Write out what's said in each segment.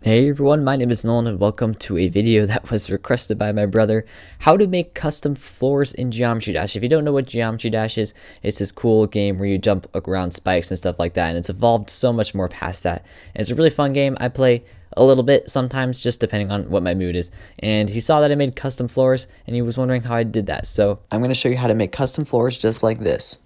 Hey everyone, my name is Nolan and welcome to a video that was requested by my brother, how to make custom floors in Geometry Dash. If you don't know what Geometry Dash is, it's this cool game where you jump around spikes and stuff like that, and it's evolved so much more past that. And it's a really fun game. I play a little bit sometimes, just depending on what my mood is. And he saw that I made custom floors and he was wondering how I did that. So I'm going to show you how to make custom floors just like this.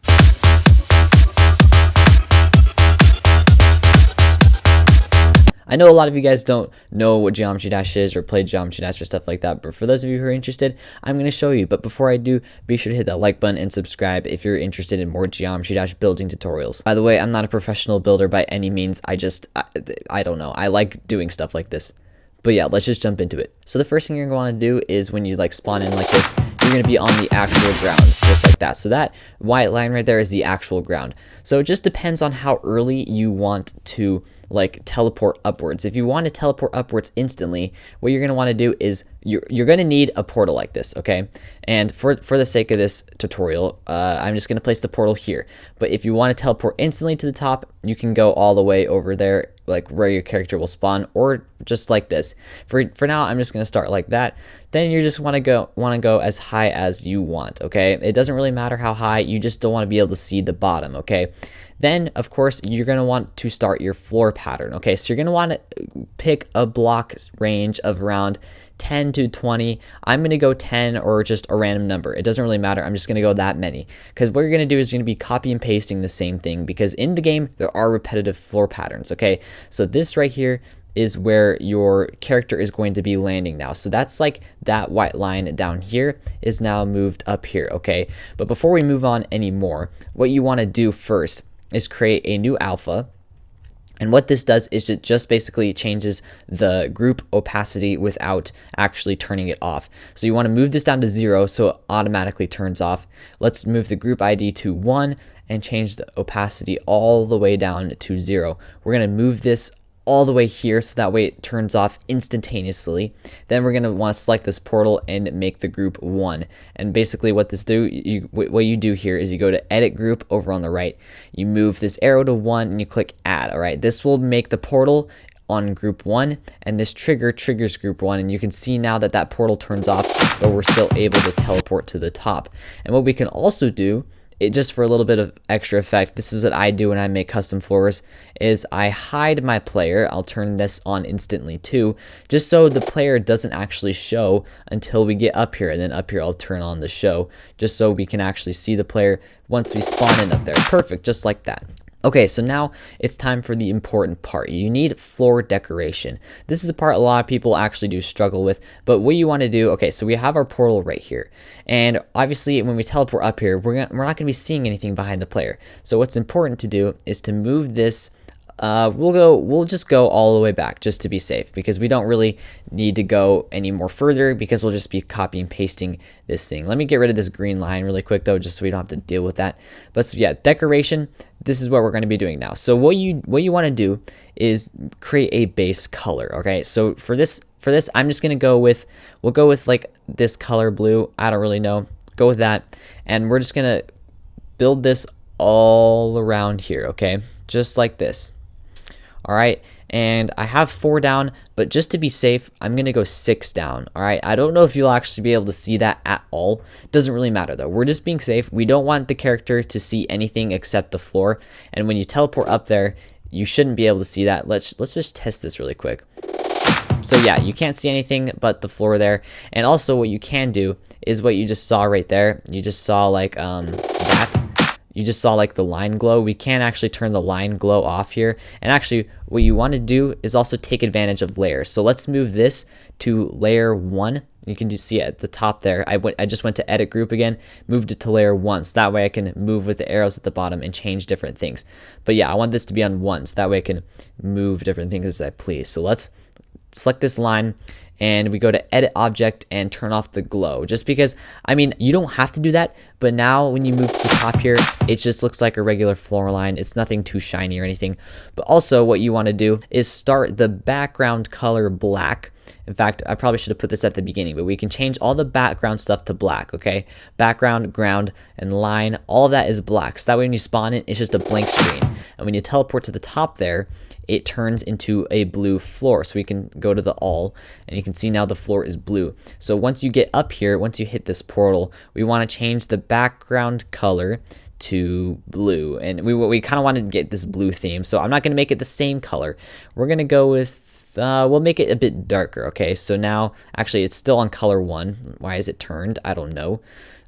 I know a lot of you guys don't know what Geometry Dash is or play Geometry Dash or stuff like that, but for those of you who are interested, I'm going to show you. But before I do, be sure to hit that like button and subscribe if you're interested in more Geometry Dash building tutorials. By the way, I'm not a professional builder by any means. I don't know. I like doing stuff like this. But yeah, let's just jump into it. So the first thing you're going to want to do is when you spawn in like this, you're going to be on the actual ground, just like that. So that white line right there is the actual ground. So it just depends on how early you want to teleport upwards. If you want to teleport upwards instantly, what you're going to want to do is you're going to need a portal like this, okay? And for the sake of this tutorial, I'm just going to place the portal here. But if you want to teleport instantly to the top, you can go all the way over there, like where your character will spawn, or just like this. For now, I'm just going to start like that. Then you just want to go as high as you want, okay? It doesn't really matter how high, you just don't want to be able to see the bottom, okay? Then, of course, you're going to want to start your floor pattern, okay? So you're going to want to pick a block range of around 10 to 20. I'm going to go 10 or just a random number. It doesn't really matter. I'm just going to go that many. Because what you're going to do is you're going to be copy and pasting the same thing, because in the game, there are repetitive floor patterns, okay? So this right here is where your character is going to be landing now. So that's like that white line down here is now moved up here, okay? But before we move on anymore, what you want to do first is create a new alpha. And what this does is it just basically changes the group opacity without actually turning it off. So you want to move this down to 0 so it automatically turns off. Let's move the group ID to 1 and change the opacity all the way down to 0. We're going to move this all the way here so that way it turns off instantaneously. Then we're going to want to select this portal and make the group 1. And basically what you do here is you go to edit group over on the right, you move this arrow to 1 and you click add. All right, this will make the portal on group 1, and this triggers group 1, and you can see now that that portal turns off, but we're still able to teleport to the top. And what we can also do, just for a little bit of extra effect, this is what I do when I make custom floors, is I hide my player. I'll turn this on instantly too, just so the player doesn't actually show until we get up here, and then up here I'll turn on the show, just so we can actually see the player once we spawn in up there. Perfect, just like that. Okay, so now it's time for the important part. You need floor decoration. This is a part a lot of people actually do struggle with, but what you want to do, okay, so we have our portal right here. And obviously when we teleport up here, we're not going to be seeing anything behind the player. So what's important to do is to move this. We'll just go all the way back just to be safe, because we don't really need to go any more further, because we'll just be copy and pasting this thing. Let me get rid of this green line really quick though, just so we don't have to deal with that. But so yeah, decoration, this is what we're going to be doing now. So what you want to do is create a base color, okay? So for this I'm just going to we'll go with like this color blue. I don't really know. Go with that. And we're just going to build this all around here, okay? Just like this. All right, and I have 4 down, but just to be safe, I'm gonna go 6 down. All right, I don't know if you'll actually be able to see that at all. Doesn't really matter though. We're just being safe. We don't want the character to see anything except the floor, and when you teleport up there, you shouldn't be able to see that. Let's just test this really quick. So yeah, you can't see anything but the floor there. And also what you can do is what you just saw right there. You just saw like that. You just saw like the line glow. We can actually turn the line glow off here. And actually what you want to do is also take advantage of layers. So let's move this to layer 1. You can just see it at the top there. I just went to edit group again, moved it to layer 1. So that way I can move with the arrows at the bottom and change different things. But yeah, I want this to be on 1. So that way I can move different things as I please. So let's select this line and we go to edit object and turn off the glow, just because, I mean, you don't have to do that, but now when you move to the top here, it just looks like a regular floor line. It's nothing too shiny or anything. But also what you want to do is start the background color black. In fact, I probably should have put this at the beginning, but we can change all the background stuff to black, okay? Background, ground, and line, all of that is black. So that way when you spawn it, it's just a blank screen. And when you teleport to the top there, it turns into a blue floor. So we can go to the all, and you can see now the floor is blue. So once you get up here, once you hit this portal, we want to change the background color to blue. And we kind of wanted to get this blue theme. So I'm not going to make it the same color. We're going to go with we'll make it a bit darker. Okay, so now actually it's still on color 1. Why is it turned? I don't know.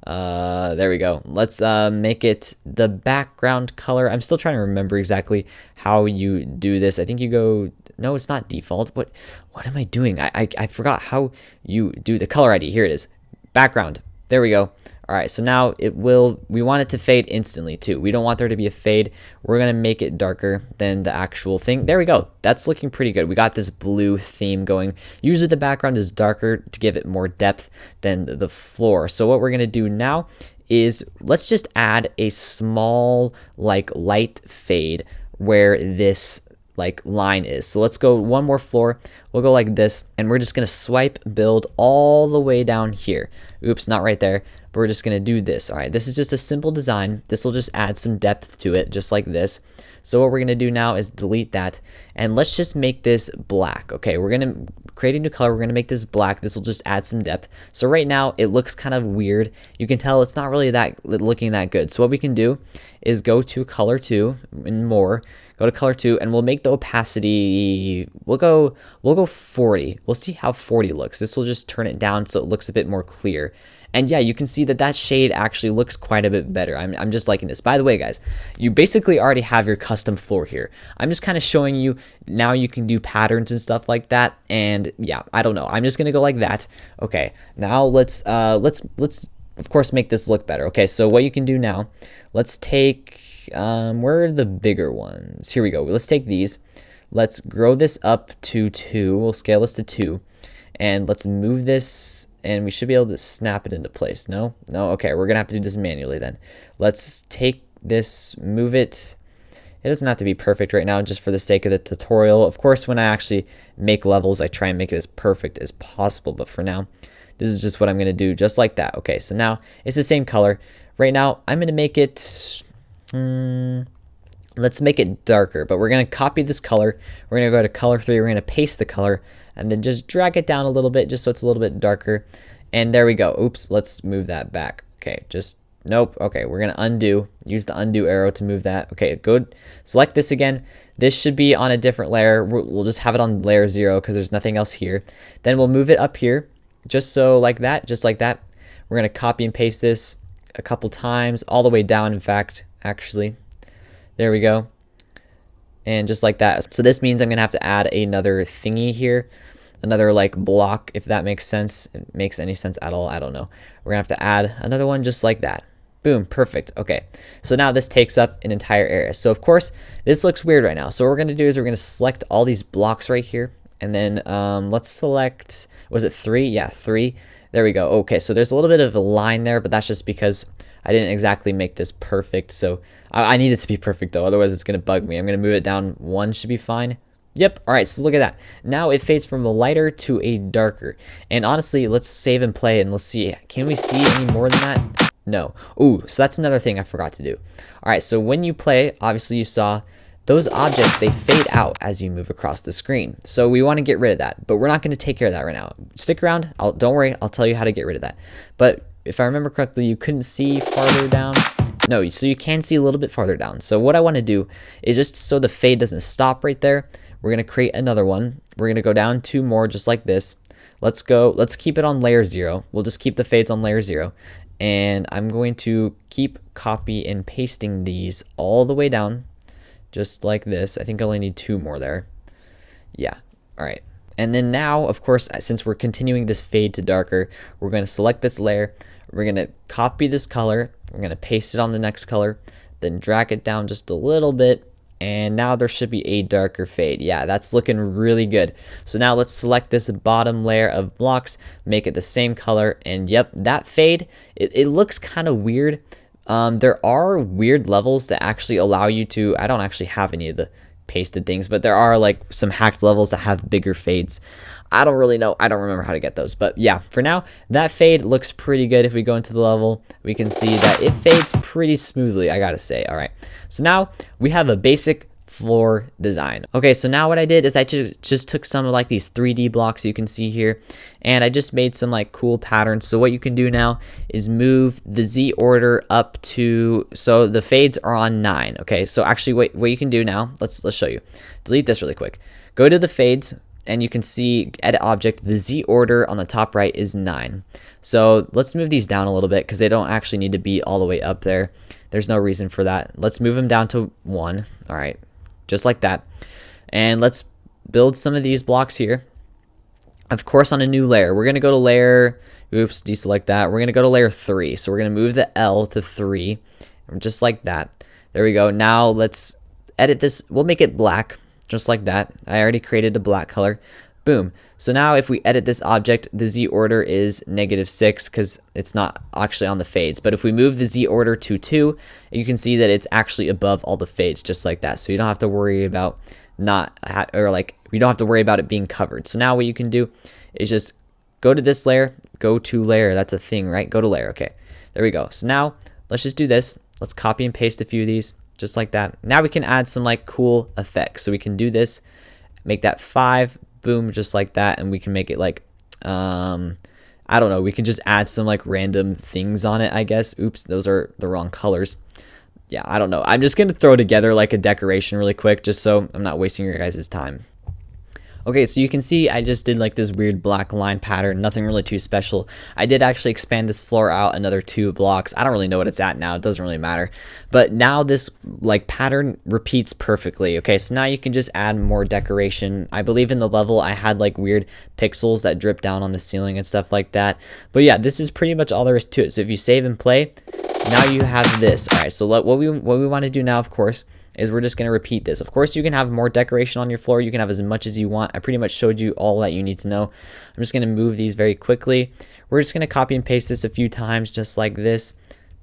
There we go. Let's make it the background color. I'm still trying to remember exactly how you do this. I think you go, no, it's not default. What am I doing? I forgot how you do the color ID. Here it is. Background. There we go. All right, so now we want it to fade instantly too. We don't want there to be a fade. We're gonna make it darker than the actual thing. There we go. That's looking pretty good. We got this blue theme going. Usually the background is darker to give it more depth than the floor. So what we're gonna do now is let's just add a small like light fade where this like line is. So let's go one more floor. We'll go like this, and we're just gonna swipe build all the way down here. Oops, not right there, but we're just gonna do this. All right, this is just a simple design. This will just add some depth to it, just like this. So what we're gonna do now is delete that, and let's just make this black. Okay, we're gonna create a new color. We're gonna make this black. This will just add some depth. So right now it looks kind of weird. You can tell it's not really looking that good. So what we can do is go to color 2 and more. Go to color 2, and we'll make the opacity. We'll go 40. We'll see how 40 looks. This will just turn it down so it looks a bit more clear. And yeah, you can see that shade actually looks quite a bit better. I'm just liking this. By the way, guys, you basically already have your custom floor here. I'm just kind of showing you now you can do patterns and stuff like that. And yeah, I don't know. I'm just gonna go like that. Okay, now let's of course make this look better. Okay, so what you can do now, let's take where are the bigger ones? Here we go. Let's take these. Let's grow this up to 2. We'll scale this to 2. And let's move this, and we should be able to snap it into place. No? Okay, we're going to have to do this manually then. Let's take this, move it. It doesn't have to be perfect right now, just for the sake of the tutorial. Of course, when I actually make levels, I try and make it as perfect as possible. But for now, this is just what I'm going to do, just like that. Okay, so now it's the same color. Right now, I'm going to make it... let's make it darker, but we're going to copy this color. We're going to go to color 3. We're going to paste the color and then just drag it down a little bit just so it's a little bit darker. And there we go. Oops, let's move that back. Okay, just nope. Okay, we're going to undo. Use the undo arrow to move that. Okay, good. Select this again. This should be on a different layer. We'll just have it on layer 0 because there's nothing else here. Then we'll move it up here just so like that, just like that. We're going to copy and paste this a couple times, all the way down, in fact, actually. There we go. And just like that. So this means I'm going to have to add another thingy here. Another like block, if that makes sense. It makes any sense at all. I don't know. We're going to have to add another one just like that. Boom. Perfect. Okay. So now this takes up an entire area. So of course, this looks weird right now. So what we're going to do is we're going to select all these blocks right here. And then let's select, was it 3? Yeah, 3. There we go. Okay. So there's a little bit of a line there, but that's just because I didn't exactly make this perfect, so I need it to be perfect though, otherwise it's going to bug me. I'm going to move it down 1, should be fine. Yep, alright, so look at that. Now it fades from a lighter to a darker. And honestly, let's save and play and let's see. Can we see any more than that? No. Ooh, so that's another thing I forgot to do. Alright, so when you play, obviously you saw those objects, they fade out as you move across the screen. So we want to get rid of that, but we're not going to take care of that right now. Stick around, don't worry, I'll tell you how to get rid of that. But if I remember correctly, you couldn't see farther down. No, so you can see a little bit farther down. So what I want to do is just so the fade doesn't stop right there, we're going to create another one. We're going to go down 2 more just like this. Let's keep it on layer 0. We'll just keep the fades on layer 0. And I'm going to keep copy and pasting these all the way down just like this. I think I only need 2 more there. Yeah, all right. And then now, of course, since we're continuing this fade to darker, we're going to select this layer. We're going to copy this color. We're going to paste it on the next color, then drag it down just a little bit. and now there should be a darker fade. Yeah, that's looking really good. So now let's select this bottom layer of blocks, make it the same color, and yep, that fade, it looks kind of weird. There are weird levels that actually allow you to, I don't actually have any of the pasted things, but there are like some hacked levels that have bigger fades. I don't really know. I don't remember how to get those. But yeah, for now, that fade looks pretty good. If we go into the level, we can see that it fades pretty smoothly, I gotta say. All right. So now we have a basic floor design. Okay, so now what I did is I just took some of like these 3D blocks you can see here, and I just made some like cool patterns. So what you can do now is move the Z order up to, so the fades are on 9. Okay, so actually what you can do now, let's show you. Delete this really quick. Go to the fades, and you can see edit object, the Z order on the top right is 9. So let's move these down a little bit because they don't actually need to be all the way up there. There's no reason for that. Let's move them down to 1. All right, just like that. And let's build some of these blocks here. Of course, on a new layer, we're going to go to layer, oops, deselect that. We're going to go to layer 3. So we're going to move the L to 3, just like that. There we go. Now let's edit this. We'll make it black. Just like that. I already created a black color. Boom. So now if we edit this object, the Z order is -6 because it's not actually on the fades. But if we move the Z order to 2, you can see that it's actually above all the fades, just like that. So you don't have to worry about we don't have to worry about it being covered. So now what you can do is just go to this layer, go to layer. That's a thing, right? Go to layer. Okay. There we go. So now let's just do this. Let's copy and paste a few of these. Just like that. Now we can add some like cool effects. So we can do this, make that 5, boom, just like that, and we can make it like I don't know, we can just add some like random things on it, I guess. Oops, those are the wrong colors. Yeah, I don't know. I'm just gonna throw together like a decoration really quick just so I'm not wasting your guys' time. Okay, so you can see I just did like this weird black line pattern, nothing really too special. I did actually expand this floor out another 2 blocks. I don't really know what it's at now, it doesn't really matter. But now this like pattern repeats perfectly. Okay, so now you can just add more decoration. I believe in the level I had like weird pixels that drip down on the ceiling and stuff like that. But yeah, this is pretty much all there is to it. So if you save and play, now you have this. All right, so what we want to do now, of course, is we're just going to repeat this. Of course, you can have more decoration on your floor. You can have as much as you want. I pretty much showed you all that you need to know. I'm just going to move these very quickly. We're just going to copy and paste this a few times just like this.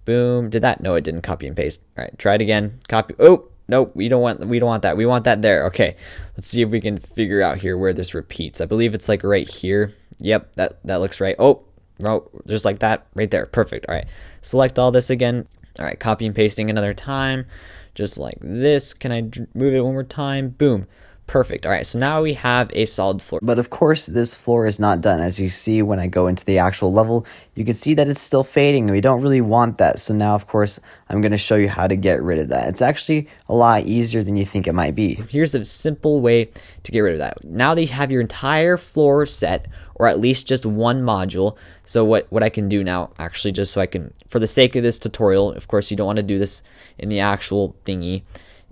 Boom. Did that? No, it didn't copy and paste. All right, try it again. Copy. Oh, nope, we don't want that. We want that there. Okay, let's see if we can figure out here where this repeats. I believe it's like right here. Yep, that looks right. Oh, no, just like that right there. Perfect. All right, select all this again. All right, copy and pasting another time. Just like this. Can I move it one more time? Boom. Perfect. All right, so now we have a solid floor. But of course, this floor is not done. As you see, when I go into the actual level, you can see that it's still fading, and we don't really want that. So now, of course, I'm going to show you how to get rid of that. It's actually a lot easier than you think it might be. Here's a simple way to get rid of that. Now that you have your entire floor set, or at least just one module. So what I can do now, actually, just so I can, for the sake of this tutorial, of course, you don't want to do this in the actual thingy,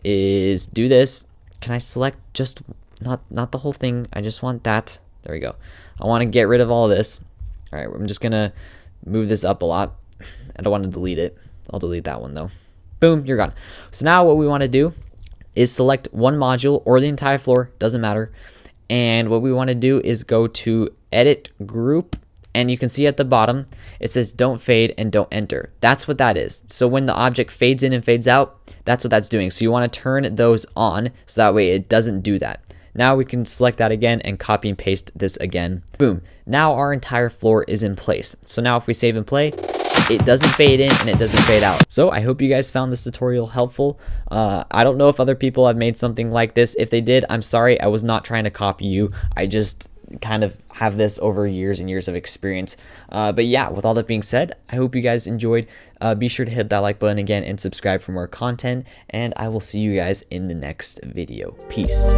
is do this. Can I select just not the whole thing? I just want that. There we go. I want to get rid of all this. All right, I'm just gonna move this up a lot. I don't want to delete it. I'll delete that one though. Boom, you're gone. So now what we want to do is select one module or the entire floor, doesn't matter. And what we want to do is go to edit group, and you can see at the bottom it says don't fade and don't enter. That's what that is. So when the object fades in and fades out, that's what that's doing. So you want to turn those on so that way it doesn't do that. Now we can select that again and copy and paste this again. Boom. Now our entire floor is in place. So now if we save and play, it doesn't fade in and it doesn't fade out. So I hope you guys found this tutorial helpful. I don't know if other people have made something like this. If they did, I'm sorry. I was not trying to copy you. I just kind of have this over years and years of experience. But yeah, with all that being said, I hope you guys enjoyed. Be sure to hit that like button again and subscribe for more content. And I will see you guys in the next video. Peace.